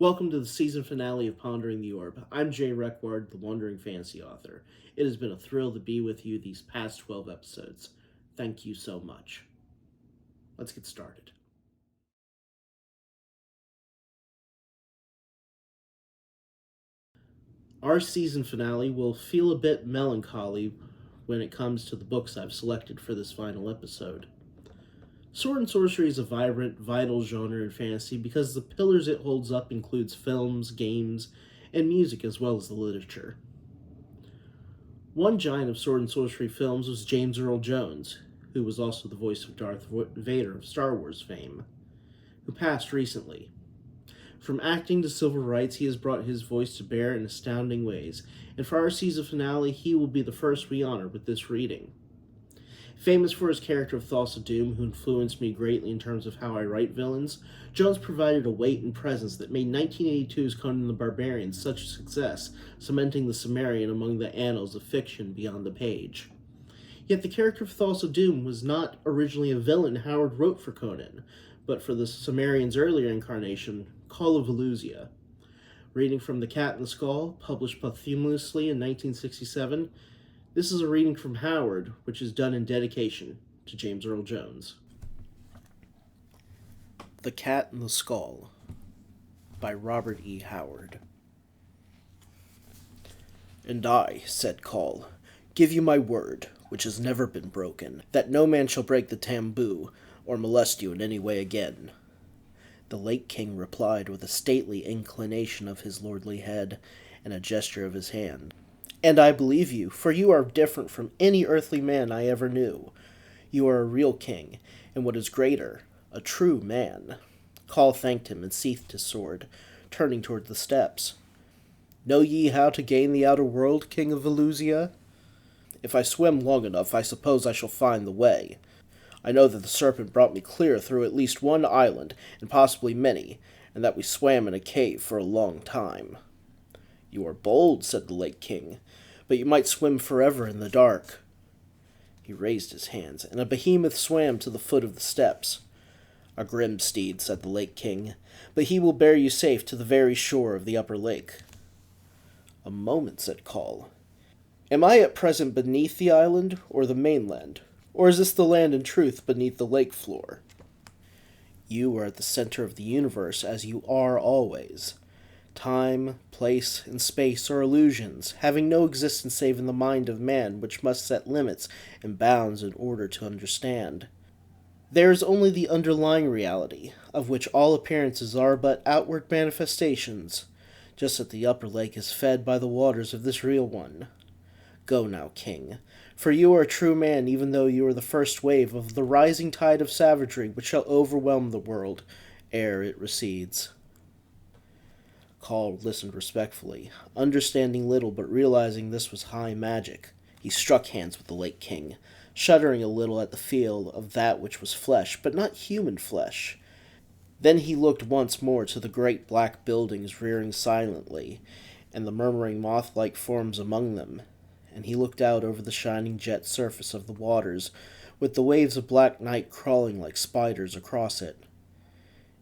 Welcome to the season finale of Pondering the Orb. I'm Jay Reckward, the Wandering Fantasy author. It has been a thrill to be with you these past 12 episodes. Thank you so much. Let's get started. Our season finale will feel a bit melancholy when it comes to the books I've selected for this final episode. Sword and sorcery is a vibrant, vital genre in fantasy because the pillars it holds up includes films, games, and music as well as the literature. One giant of sword and sorcery films was James Earl Jones, who was also the voice of Darth Vader of Star Wars fame, who passed recently. From acting to civil rights, he has brought his voice to bear in astounding ways, and for our season finale, he will be the first we honor with this reading. Famous for his character of Thulsa Doom, who influenced me greatly in terms of how I write villains, Jones provided a weight and presence that made 1982's Conan the Barbarian such a success, cementing the Cimmerian among the annals of fiction beyond the page. Yet the character of Thulsa Doom was not originally a villain Howard wrote for Conan, but for the Cimmerian's earlier incarnation, Kull of Atlantis. Reading from The Cat and the Skull, published posthumously in 1967, this is a reading from Howard, which is done in dedication to James Earl Jones. The Cat and the Skull by Robert E. Howard. "And I," said Kull, "give you my word, which has never been broken, that no man shall break the taboo or molest you in any way again." The late king replied with a stately inclination of his lordly head and a gesture of his hand. "And I believe you, for you are different from any earthly man I ever knew. You are a real king, and what is greater, a true man." Kull thanked him and sheathed his sword, turning toward the steps. "Know ye how to gain the outer world, King of Velusia?" "If I swim long enough, I suppose I shall find the way. I know that the serpent brought me clear through at least one island, and possibly many, and that we swam in a cave for a long time." "You are bold," said the late king, "but you might swim forever in the dark." He raised his hands, and a behemoth swam to the foot of the steps. "A grim steed," said the late king, "but he will bear you safe to the very shore of the upper lake." "A moment," said Kull. "Am I at present beneath the island or the mainland? Or is this the land in truth beneath the lake floor?" "You are at the center of the universe, as you are always. Time, place, and space are illusions, having no existence save in the mind of man, which must set limits and bounds in order to understand. There is only the underlying reality, of which all appearances are but outward manifestations, just as the upper lake is fed by the waters of this real one. Go now, king, for you are a true man, even though you are the first wave of the rising tide of savagery which shall overwhelm the world ere it recedes." Kull listened respectfully, understanding little but realizing this was high magic. He struck hands with the late king, shuddering a little at the feel of that which was flesh, but not human flesh. Then he looked once more to the great black buildings rearing silently, and the murmuring moth-like forms among them, and he looked out over the shining jet surface of the waters, with the waves of black night crawling like spiders across it.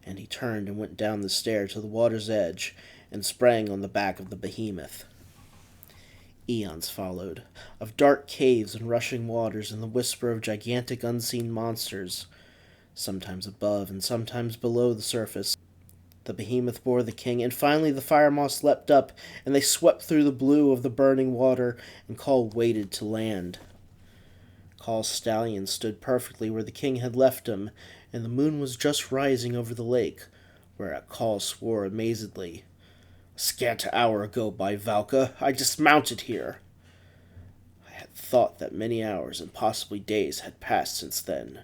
And he turned and went down the stair to the water's edge, and sprang on the back of the behemoth. Eons followed, of dark caves and rushing waters and the whisper of gigantic unseen monsters, sometimes above and sometimes below the surface. The behemoth bore the king, and finally the fire moths leapt up, and they swept through the blue of the burning water, and Kull waded to land. Kull's stallion stood perfectly where the king had left him, and the moon was just rising over the lake, whereat Kull swore amazedly. "A scant hour ago, by Valka, I dismounted here." I had thought that many hours and possibly days had passed since then.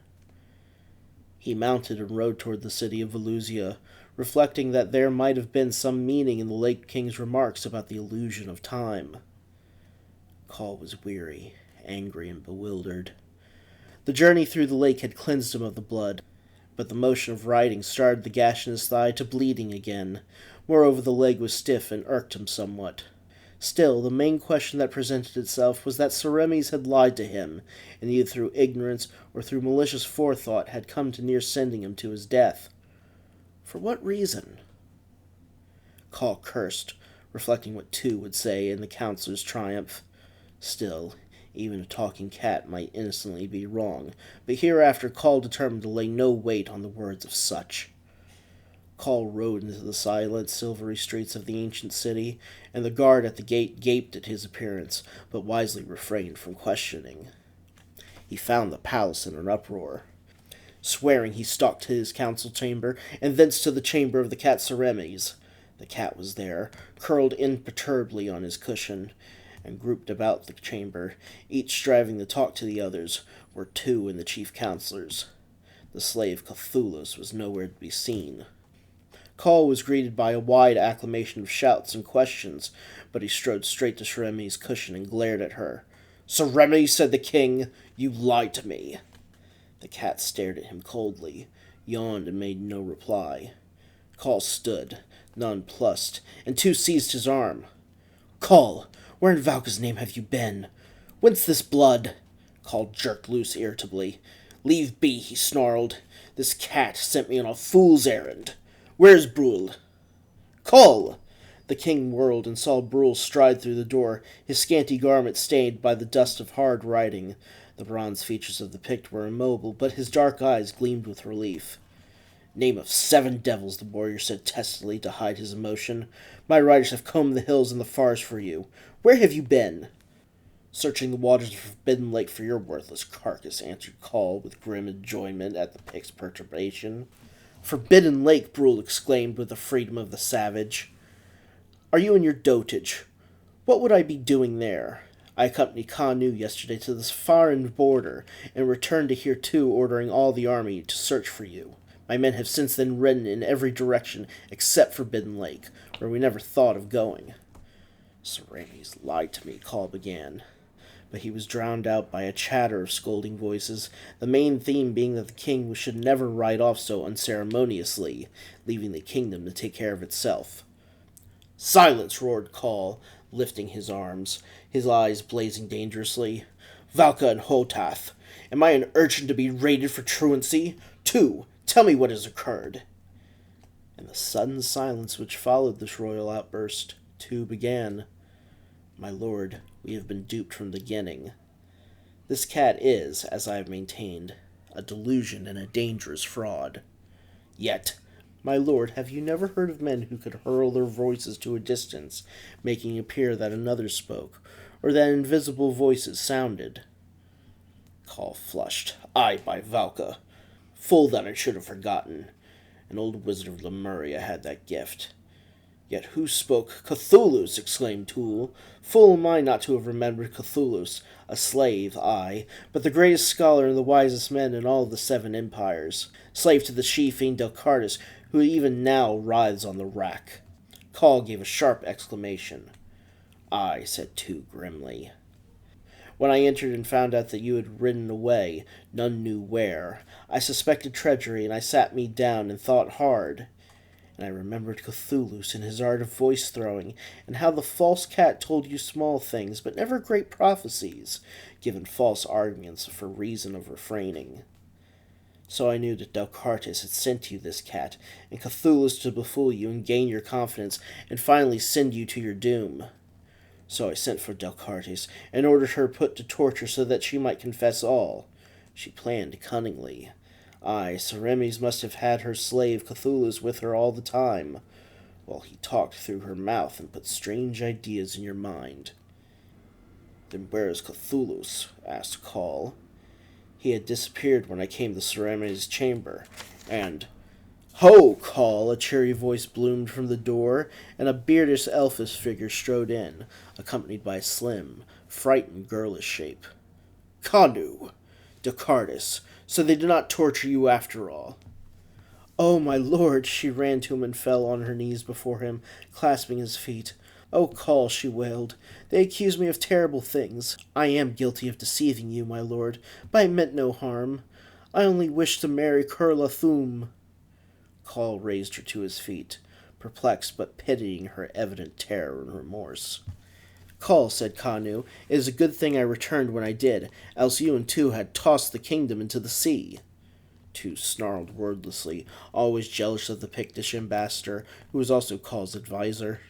He mounted and rode toward the city of Velusia, reflecting that there might have been some meaning in the late king's remarks about the illusion of time. Kull was weary, angry, and bewildered. The journey through the lake had cleansed him of the blood, but the motion of riding started the gash in his thigh to bleeding again. Moreover, the leg was stiff and irked him somewhat. Still, the main question that presented itself was that Seremes had lied to him, and either through ignorance or through malicious forethought had come to near sending him to his death. For what reason? Call cursed, reflecting what Tu would say in the counselor's triumph. Still, even a talking cat might innocently be wrong, but hereafter Call determined to lay no weight on the words of such. Call rode into the silent, silvery streets of the ancient city, and the guard at the gate gaped at his appearance, but wisely refrained from questioning. He found the palace in an uproar. Swearing, he stalked to his council chamber, and thence to the chamber of the cat Seremes. The cat was there, curled imperturbably on his cushion, and grouped about the chamber, each striving to talk to the others, were Tu and the chief counselors. The slave Cthulhus was nowhere to be seen. Call was greeted by a wide acclamation of shouts and questions, but he strode straight to Seremes' cushion and glared at her. "Seremes," said the king, "you lied to me." The cat stared at him coldly, yawned, and made no reply. Call stood, nonplussed, and Tu seized his arm. "Call, where in Valka's name have you been? Whence this blood?" Call jerked loose irritably. "Leave be," he snarled. "This cat sent me on a fool's errand. Where's Brule?" "Call!" The king whirled and saw Brule stride through the door, his scanty garment stained by the dust of hard riding. The bronze features of the Pict were immobile, but his dark eyes gleamed with relief. "Name of 7 devils," the warrior said testily to hide his emotion. "My riders have combed the hills and the forest for you. Where have you been?" "Searching the waters of Forbidden Lake for your worthless carcass," answered Call with grim enjoyment at the Pict's perturbation. "Forbidden Lake!" Brule exclaimed with the freedom of the savage. "Are you in your dotage? What would I be doing there? I accompanied Kanu yesterday to this foreign border, and returned to here too, ordering all the army to search for you. My men have since then ridden in every direction except Forbidden Lake, where we never thought of going." "Seremes lied to me," Call began, but he was drowned out by a chatter of scolding voices, the main theme being that the king should never ride off so unceremoniously, leaving the kingdom to take care of itself. "Silence!" roared Call, lifting his arms, his eyes blazing dangerously. "Valka and Hotath, am I an urchin to be raided for truancy? Tu, tell me what has occurred." In the sudden silence which followed this royal outburst, Tu began. "My lord, we have been duped from the beginning. This cat is, as I have maintained, a delusion and a dangerous fraud. Yet, my lord, have you never heard of men who could hurl their voices to a distance, making it appear that another spoke, or that invisible voices sounded?" Call flushed. "Aye, by Valka. Fool that I should have forgotten. An old wizard of Lemuria had that gift. Yet who spoke? Cthulhus!" exclaimed Tool. "Fool am I not to have remembered Cthulhus, a slave, aye, but the greatest scholar and the wisest man in all the 7 empires, slave to the she-fiend Delcartes, who even now writhes on the rack." Call gave a sharp exclamation. "Aye," said Tu grimly. "When I entered and found out that you had ridden away, none knew where, I suspected treachery, and I sat me down and thought hard. And I remembered Cthulhus and his art of voice-throwing, and how the false cat told you small things, but never great prophecies, given false arguments for reason of refraining. So I knew that Delcartes had sent you this cat, and Cthulhus to befool you and gain your confidence, and finally send you to your doom. So I sent for Delcartes, and ordered her put to torture so that she might confess all. She planned cunningly. Aye, Seremes must have had her slave Cthulhus with her all the time, while he talked through her mouth and put strange ideas in your mind." "Then where is Cthulhus?" asked Call. "He had disappeared when I came to Seremes' chamber, and—" "Ho, Call!" a cheery voice bloomed from the door, and a beardless elfish figure strode in, accompanied by a slim, frightened, girlish shape. "Kanu! Delcartes! So they did not torture you after all." "Oh, my lord!" She ran to him and fell on her knees before him, clasping his feet. "Oh, Call," she wailed, "they accuse me of terrible things. I am guilty of deceiving you, my lord, but I meant no harm. I only wished to marry Thulsa Doom." Call raised her to his feet, perplexed but pitying her evident terror and remorse. "Call," said Kanu, "it is a good thing I returned when I did, else you and Tu had tossed the kingdom into the sea." Two snarled wordlessly, always jealous of the Pictish ambassador, who was also Kull's advisor.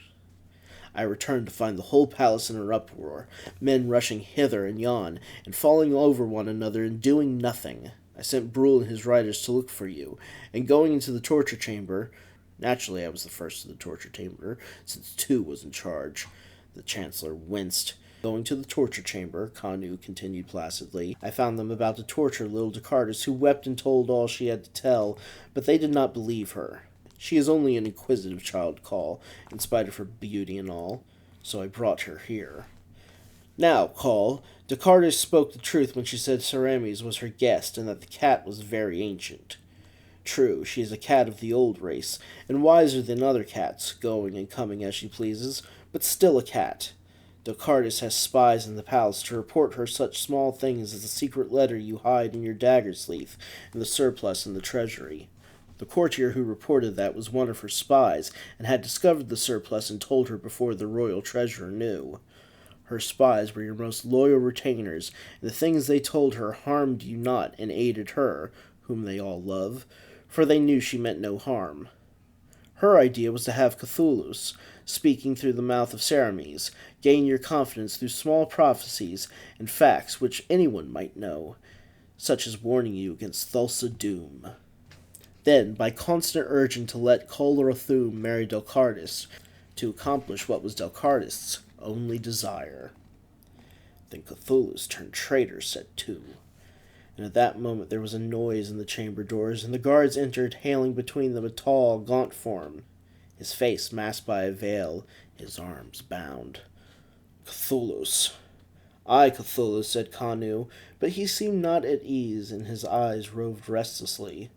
I returned to find the whole palace in an uproar, men rushing hither and yon, and falling over one another and doing nothing. I sent Brule and his riders to look for you, and going into the torture chamber, naturally I was the first to the torture chamber, since two was in charge. The Chancellor winced. Going to the torture chamber, Kanu continued placidly, I found them about to torture little Descartes, who wept and told all she had to tell, but they did not believe her. She is only an inquisitive child, Kull, in spite of her beauty and all, so I brought her here. Now, Kull, Descartes spoke the truth when she said Cerames was her guest and that the cat was very ancient. True, she is a cat of the old race, and wiser than other cats, going and coming as she pleases, but still a cat. Descartes has spies in the palace to report her such small things as the secret letter you hide in your dagger sleeve and the surplus in the treasury. The courtier who reported that was one of her spies, and had discovered the surplus and told her before the royal treasurer knew. Her spies were your most loyal retainers, and the things they told her harmed you not and aided her, whom they all love, for they knew she meant no harm. Her idea was to have Cthulhu, speaking through the mouth of Cerames, gain your confidence through small prophecies and facts which anyone might know, such as warning you against Thulsa Doom. Then, by constant urging to let Kull of Atlantis marry Descartes, to accomplish what was Descartes' only desire. Then Cthulhu turned traitor, said two. And at that moment there was a noise in the chamber doors, and the guards entered, hailing between them a tall, gaunt form, his face masked by a veil, his arms bound. Cthulhu. Aye, Cthulhu, said Kanu, but he seemed not at ease, and his eyes roved restlessly.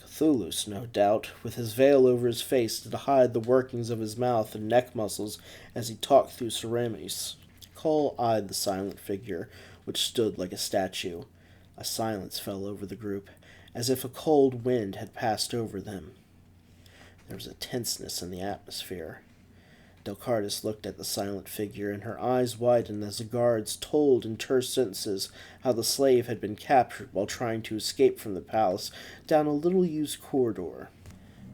Cthulhu, no doubt, with his veil over his face to hide the workings of his mouth and neck muscles as he talked through Cerames. Kull eyed the silent figure, which stood like a statue. A silence fell over the group, as if a cold wind had passed over them. There was a tenseness in the atmosphere. Descartes looked at the silent figure, and her eyes widened as the guards told in terse sentences how the slave had been captured while trying to escape from the palace down a little-used corridor.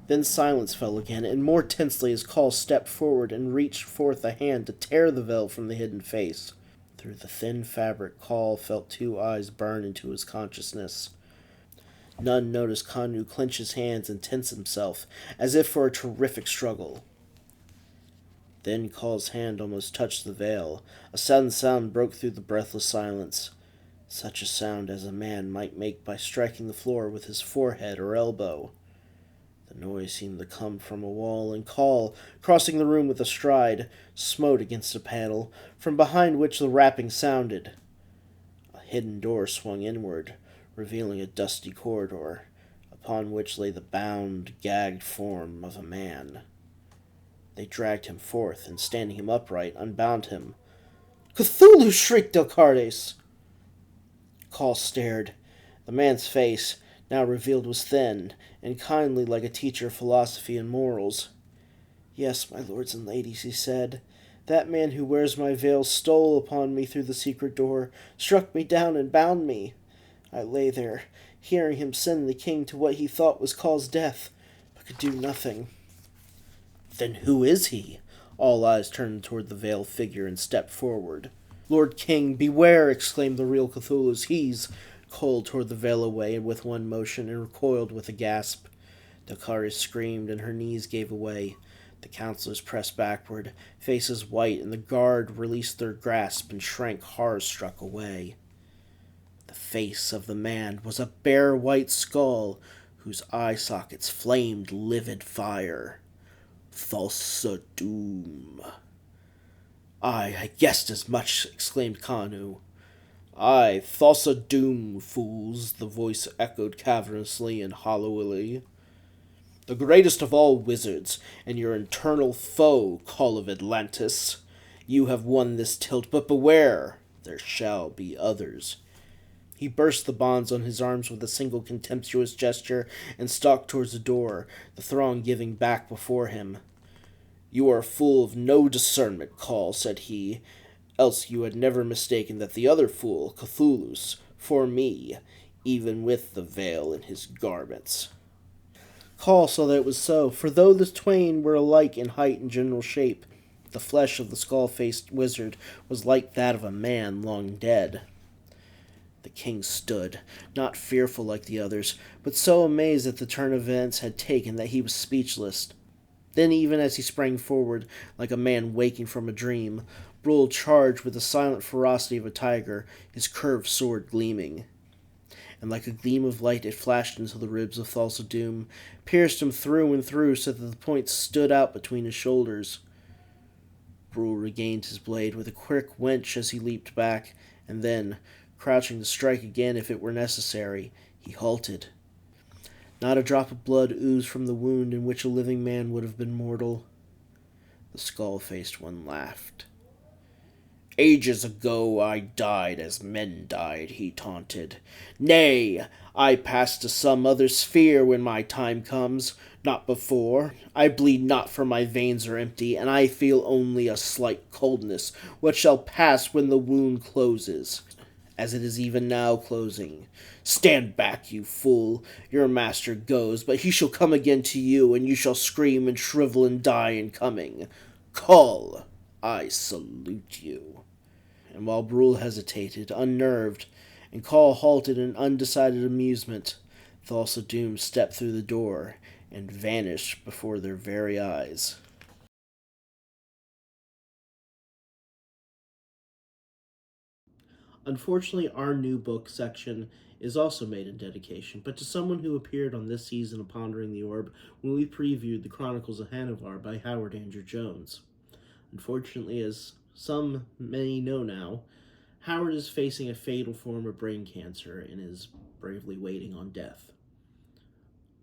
Then silence fell again, and more tensely as Kull stepped forward and reached forth a hand to tear the veil from the hidden face. Through the thin fabric, Kull felt two eyes burn into his consciousness. None noticed Kanu clench his hands and tense himself, as if for a terrific struggle. Then Kull's hand almost touched the veil. A sudden sound broke through the breathless silence, such a sound as a man might make by striking the floor with his forehead or elbow. The noise seemed to come from a wall, and Kull, crossing the room with a stride, smote against a panel, from behind which the rapping sounded. A hidden door swung inward, revealing a dusty corridor, upon which lay the bound, gagged form of a man. They dragged him forth, and standing him upright, unbound him. "Cthulhu!" shrieked Descartes. Kull stared. The man's face, now revealed, was thin, and kindly like a teacher of philosophy and morals. "Yes, my lords and ladies," he said, "that man who wears my veil stole upon me through the secret door, struck me down and bound me. I lay there, hearing him send the king to what he thought was Kull's death, but could do nothing." "Then who is he?" All eyes turned toward the veiled figure and stepped forward. "Lord King, beware!" exclaimed the real Cthulhu. "He's—" Kull tore the veil away with one motion and recoiled with a gasp. Descartes screamed, and her knees gave way. The counselors pressed backward, faces white, and the guard released their grasp and shrank horror-struck away. The face of the man was a bare white skull, whose eye sockets flamed livid fire. Thulsa Doom. "Aye, I guessed as much," exclaimed Kanu. "Aye, Thulsa Doom, fools," the voice echoed cavernously and hollowly. "The greatest of all wizards, and your eternal foe, Kull of Atlantis. You have won this tilt, but beware, there shall be others." He burst the bonds on his arms with a single contemptuous gesture and stalked towards the door, the throng giving back before him. "You are full of no discernment, Kull," said he, "else you had never mistaken that the other fool, Cthulhu, for me, even with the veil in his garments. Kull saw that it was so, for though the twain were alike in height and general shape, the flesh of the skull-faced wizard was like that of a man long dead. The king stood, not fearful like the others, but so amazed at the turn events had taken that he was speechless. Then, even as he sprang forward, like a man waking from a dream, Brule charged with the silent ferocity of a tiger, his curved sword gleaming. And like a gleam of light it flashed into the ribs of Thulsa Doom, pierced him through and through so that the point stood out between his shoulders. Brule regained his blade with a quick wench as he leaped back, and then, crouching to strike again if it were necessary, he halted. Not a drop of blood oozed from the wound in which a living man would have been mortal. The skull-faced one laughed. "Ages ago I died as men died," he taunted. "Nay, I pass to some other sphere when my time comes, not before. I bleed not, for my veins are empty, and I feel only a slight coldness, which shall pass when the wound closes, as it is even now closing. Stand back, you fool. Your master goes, but he shall come again to you, and you shall scream and shrivel and die in coming. Kull, I salute you." And while Brule hesitated, unnerved, and Kull halted in undecided amusement, Thulsa Doom stepped through the door and vanished before their very eyes. Unfortunately, our new book section is also made in dedication, but to someone who appeared on this season of Pondering the Orb when we previewed the Chronicles of Hanuvar by Howard Andrew Jones. Unfortunately, as some may know now, Howard is facing a fatal form of brain cancer and is bravely waiting on death.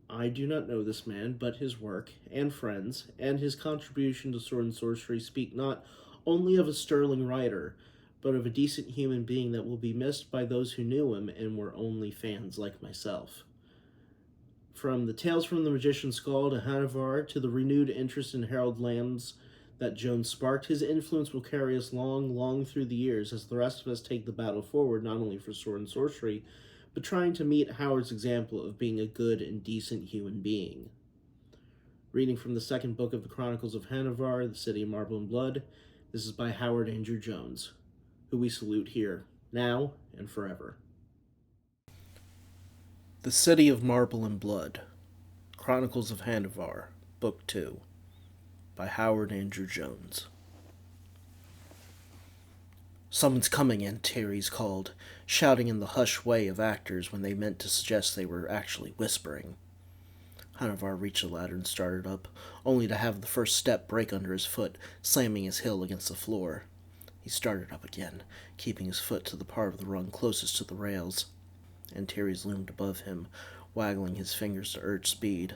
I do not know this man, but his work, and friends, and his contribution to sword and sorcery speak not only of a sterling writer, but of a decent human being that will be missed by those who knew him and were only fans like myself. From the Tales from the Magician's Skull to Hanuvar to the renewed interest in Harold Lamb's that Jones sparked, his influence will carry us long, long through the years as the rest of us take the battle forward not only for sword and sorcery, but trying to meet Howard's example of being a good and decent human being. Reading from the second book of the Chronicles of Hanuvar, The City of Marble and Blood, this is by Howard Andrew Jones, who we salute here, now and forever. The City of Marble and Blood, Chronicles of Hanuvar, Book 2, by Howard Andrew Jones. "Someone's coming," Antares called, shouting in the hushed way of actors when they meant to suggest they were actually whispering. Hanuvar reached the ladder and started up, only to have the first step break under his foot, slamming his heel against the floor. He started up again, keeping his foot to the part of the rung closest to the rails. Antares loomed above him, waggling his fingers to urge speed.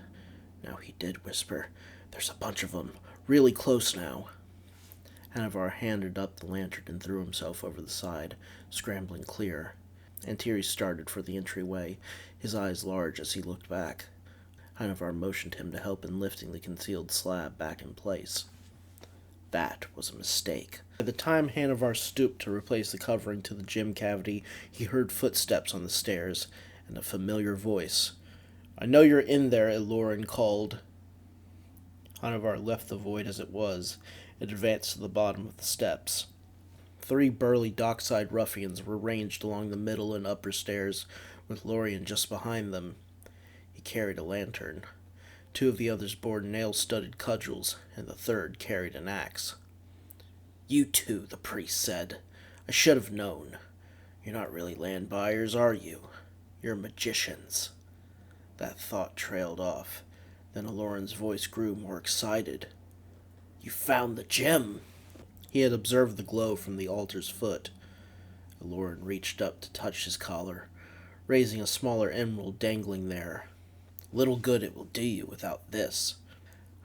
Now he did whisper, "There's a bunch of them, really close now." Hanuvar handed up the lantern and threw himself over the side, scrambling clear. Antares started for the entryway, his eyes large as he looked back. Hanuvar motioned him to help in lifting the concealed slab back in place. That was a mistake. By the time Hanuvar stooped to replace the covering to the gem cavity, he heard footsteps on the stairs, and a familiar voice. "I know you're in there," Eloran called. Hanuvar left the void as it was, and advanced to the bottom of the steps. 3 burly dockside ruffians were ranged along the middle and upper stairs, with Lorien just behind them. He carried a lantern. 2 of the others bore nail-studded cudgels, and the third carried an axe. "You two," the priest said. "I should have known. You're not really land buyers, are you? You're magicians." That thought trailed off. Then Eloran's voice grew more excited. "You found the gem!" He had observed the glow from the altar's foot. Eloran reached up to touch his collar, raising a smaller emerald dangling there. "Little good it will do you without this."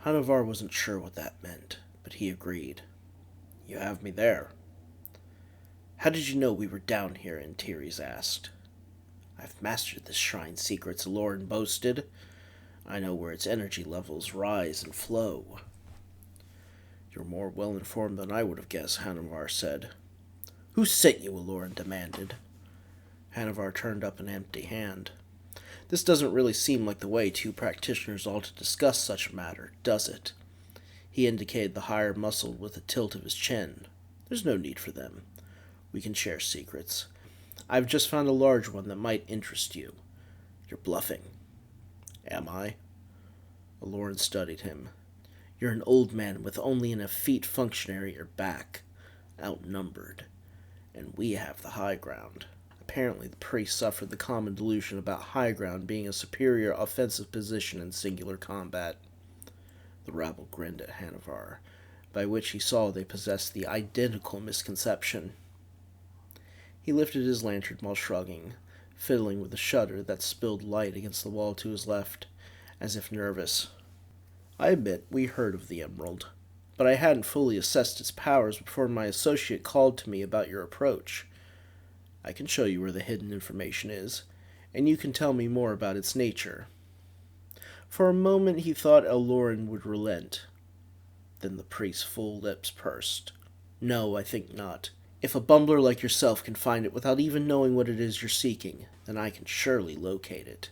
Hanuvar wasn't sure what that meant, but he agreed. "You have me there." "How did you know we were down here?" Antares asked. "I've mastered this shrine's secrets," Eloran boasted. "I know where its energy levels rise and flow." "You're more well-informed than I would have guessed," Hanuvar said. "Who sent you?" Eloran demanded. Hanuvar turned up an empty hand. This doesn't really seem like the way two practitioners ought to discuss such a matter, does it? He indicated the higher muscle with a tilt of his chin. There's no need for them. We can share secrets. I've just found a large one that might interest you. You're bluffing. Am I? Aloran studied him. You're an old man with only an effete functionary at your back, outnumbered, and we have the high ground. Apparently the priest suffered the common delusion about high ground being a superior offensive position in singular combat. The rabble grinned at Hanuvar, by which he saw they possessed the identical misconception. He lifted his lantern while shrugging, fiddling with a shutter that spilled light against the wall to his left, as if nervous. I admit we heard of the emerald, but I hadn't fully assessed its powers before my associate called to me about your approach. I can show you where the hidden information is, and you can tell me more about its nature. For a moment he thought Aloran would relent. Then the priest's full lips pursed. No, I think not. If a bumbler like yourself can find it without even knowing what it is you're seeking, then I can surely locate it.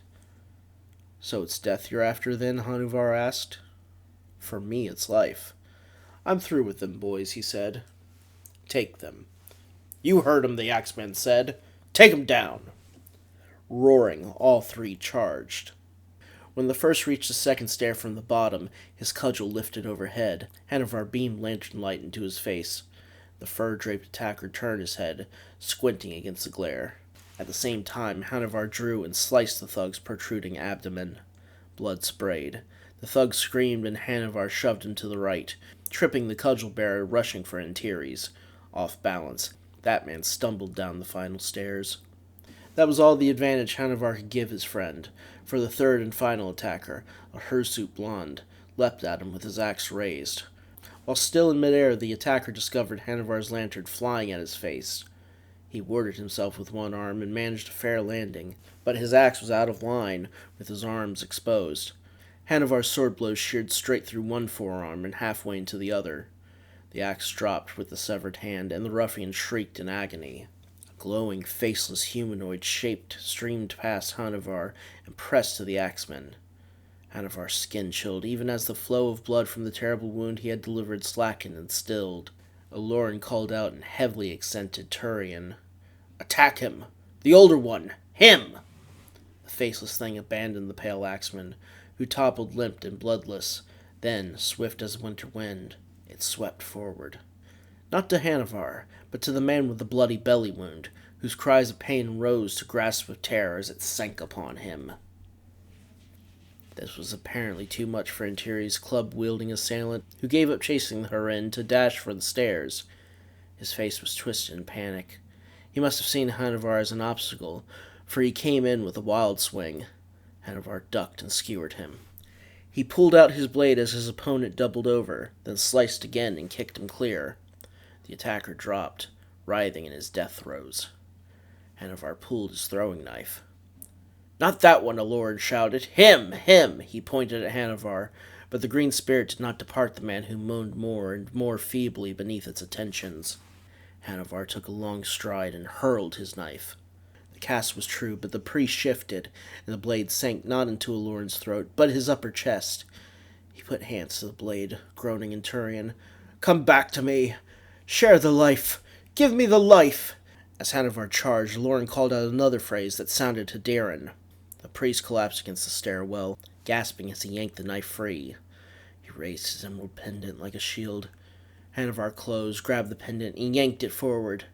So it's death you're after then? Hanuvar asked. For me, it's life. I'm through with them boys, he said. Take them. You heard him, the axeman said. Take him down. Roaring, all three charged. When the first reached the second stair from the bottom, his cudgel lifted overhead. Hanuvar beamed lantern light into his face. The fur-draped attacker turned his head, squinting against the glare. At the same time, Hanuvar drew and sliced the thug's protruding abdomen. Blood sprayed. The thug screamed and Hanuvar shoved him to the right, tripping the cudgel-bearer rushing for Antares. Off balance, that man stumbled down the final stairs. That was all the advantage Hanuvar could give his friend, for the third and final attacker, a hirsute blonde, leapt at him with his axe raised. While still in midair, the attacker discovered Hanuvar's lantern flying at his face. He warded himself with one arm and managed a fair landing, but his axe was out of line, with his arms exposed. Hanuvar's sword blows sheared straight through one forearm and halfway into the other. The axe dropped with the severed hand, and the ruffian shrieked in agony. A glowing, faceless humanoid shape streamed past Hanuvar and pressed to the axeman. Hanuvar's skin chilled, even as the flow of blood from the terrible wound he had delivered slackened and stilled. Aloran called out in heavily accented Turian. Attack him! The older one! Him! The faceless thing abandoned the pale axeman, who toppled limp and bloodless. Then, swift as a winter wind, it swept forward. Not to Hanuvar, but to the man with the bloody belly wound, whose cries of pain rose to grasp of terror as it sank upon him. This was apparently too much for Antares' club-wielding assailant, who gave up chasing the Hurin to dash for the stairs. His face was twisted in panic. He must have seen Hanuvar as an obstacle, for he came in with a wild swing. Hanuvar ducked and skewered him. He pulled out his blade as his opponent doubled over, then sliced again and kicked him clear. The attacker dropped, writhing in his death throes. Hanuvar pulled his throwing knife. Not that one, Aloran shouted. Him! Him! He pointed at Hanuvar, but the green spirit did not depart the man who moaned more and more feebly beneath its attentions. Hanuvar took a long stride and hurled his knife. The cast was true, but the priest shifted, and the blade sank not into Aloran's throat, but his upper chest. He put hands to the blade, groaning in Turian. Come back to me! Share the life! Give me the life! As Hanuvar charged, Aloran called out another phrase that sounded to Darren. The priest collapsed against the stairwell, gasping as he yanked the knife free. He raised his emerald pendant like a shield. Hanuvar closed, grabbed the pendant, and yanked it forward.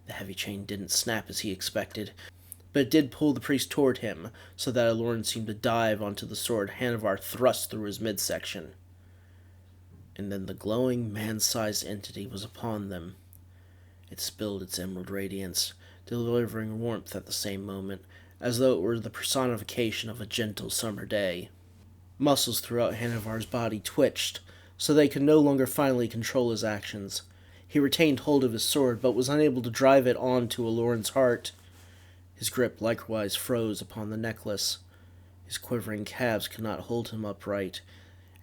The heavy chain didn't snap as he expected, but it did pull the priest toward him, so that Aloran seemed to dive onto the sword Hanuvar thrust through his midsection. And then the glowing, man-sized entity was upon them. It spilled its emerald radiance, delivering warmth at the same moment, as though it were the personification of a gentle summer day. Muscles throughout Hanuvar's body twitched, so they could no longer finally control his actions. He retained hold of his sword, but was unable to drive it on to Aloran's heart. His grip likewise froze upon the necklace. His quivering calves could not hold him upright,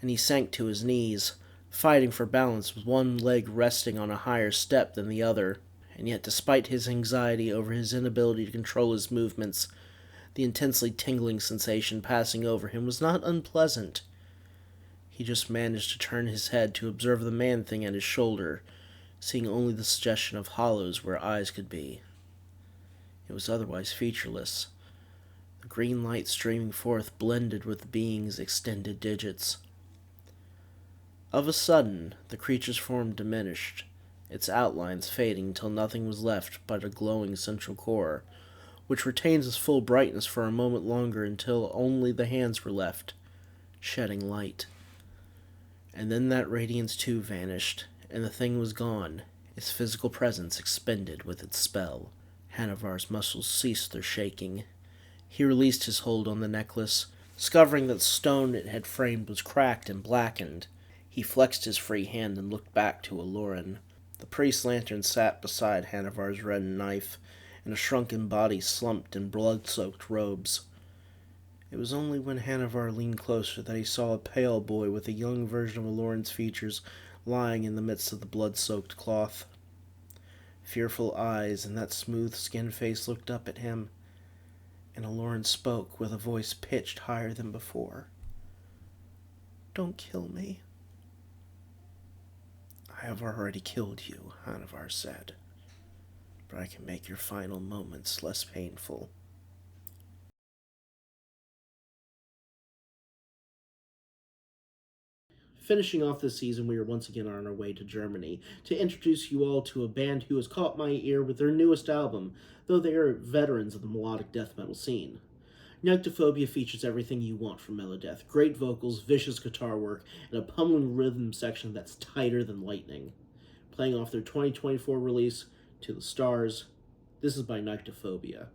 and he sank to his knees, fighting for balance with one leg resting on a higher step than the other. And yet, despite his anxiety over his inability to control his movements, the intensely tingling sensation passing over him was not unpleasant. He just managed to turn his head to observe the man-thing at his shoulder, seeing only the suggestion of hollows where eyes could be. It was otherwise featureless. The green light streaming forth blended with the being's extended digits. Of a sudden, the creature's form diminished, its outlines fading till nothing was left but a glowing central core, which retains its full brightness for a moment longer until only the hands were left, shedding light. And then that radiance too vanished, and the thing was gone, its physical presence expended with its spell. Hanuvar's muscles ceased their shaking. He released his hold on the necklace, discovering that the stone it had framed was cracked and blackened. He flexed his free hand and looked back to Aloran. The priest's lantern sat beside Hanuvar's reddened knife, and a shrunken body slumped in blood-soaked robes. It was only when Hanuvar leaned closer that he saw a pale boy with a young version of Aloran's features lying in the midst of the blood-soaked cloth. Fearful eyes and that smooth-skinned face looked up at him, and Aloran spoke with a voice pitched higher than before. "Don't kill me." "I have already killed you," Hanuvar said, "but I can make your final moments less painful." Finishing off this season, we are once again on our way to Germany to introduce you all to a band who has caught my ear with their newest album, though they are veterans of the melodic death metal scene. Nyctophobia features everything you want from melodeath: great vocals, vicious guitar work, and a pummeling rhythm section that's tighter than lightning. Playing off their 2024 release, To the Stars, this is by Nyctophobia.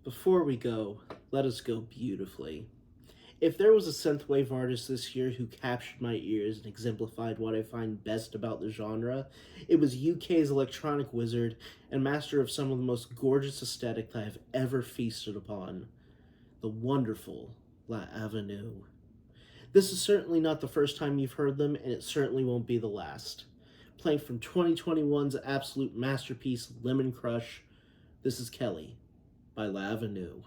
Before we go, let us go beautifully. If there was a synthwave artist this year who captured my ears and exemplified what I find best about the genre, it was UK's electronic wizard and master of some of the most gorgeous aesthetic that I have ever feasted upon, the wonderful La Avenue. This is certainly not the first time you've heard them, and it certainly won't be the last. Playing from 2021's absolute masterpiece, Lemon Crush, this is Kelly by La Avenue.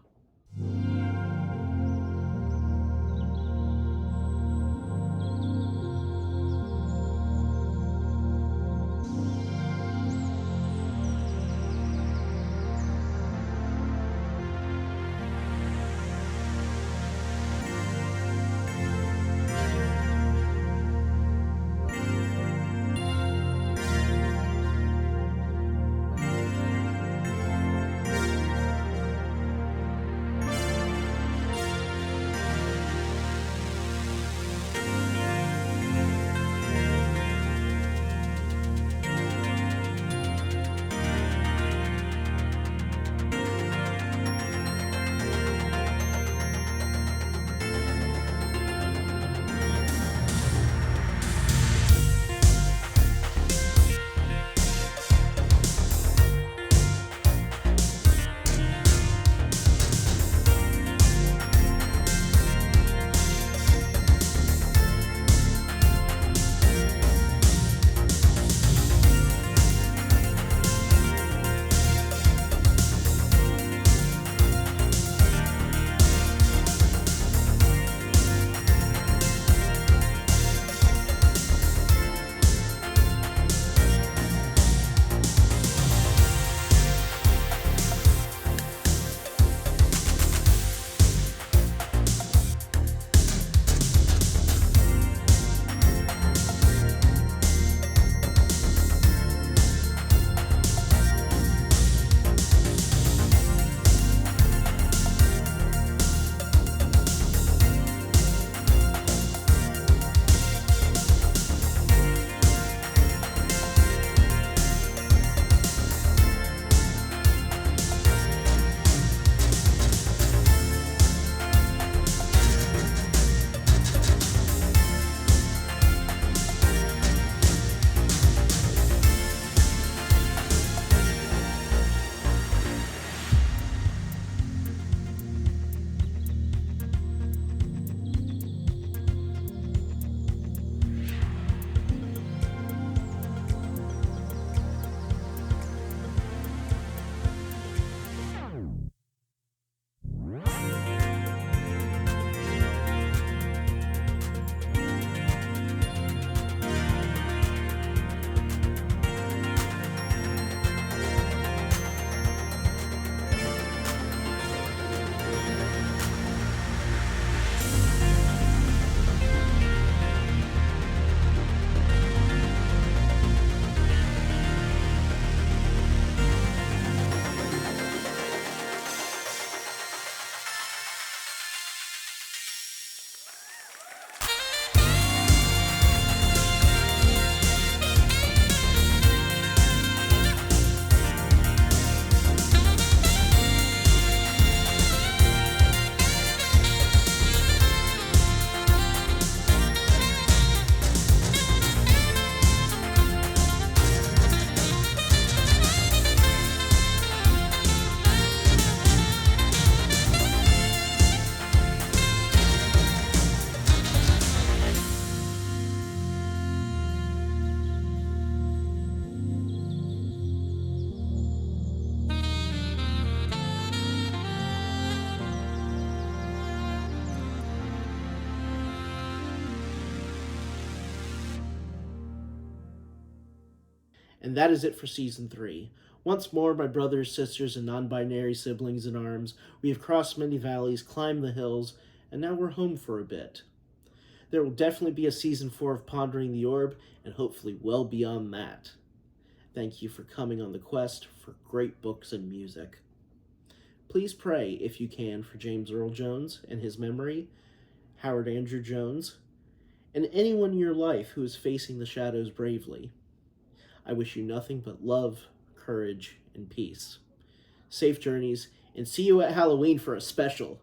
And that is it for Season 3. Once more, my brothers, sisters, and non-binary siblings in arms, we have crossed many valleys, climbed the hills, and now we're home for a bit. There will definitely be a Season 4 of Pondering the Orb, and hopefully well beyond that. Thank you for coming on the quest for great books and music. Please pray, if you can, for James Earl Jones and his memory, Howard Andrew Jones, and anyone in your life who is facing the shadows bravely. I wish you nothing but love, courage, and peace. Safe journeys, and see you at Halloween for a special.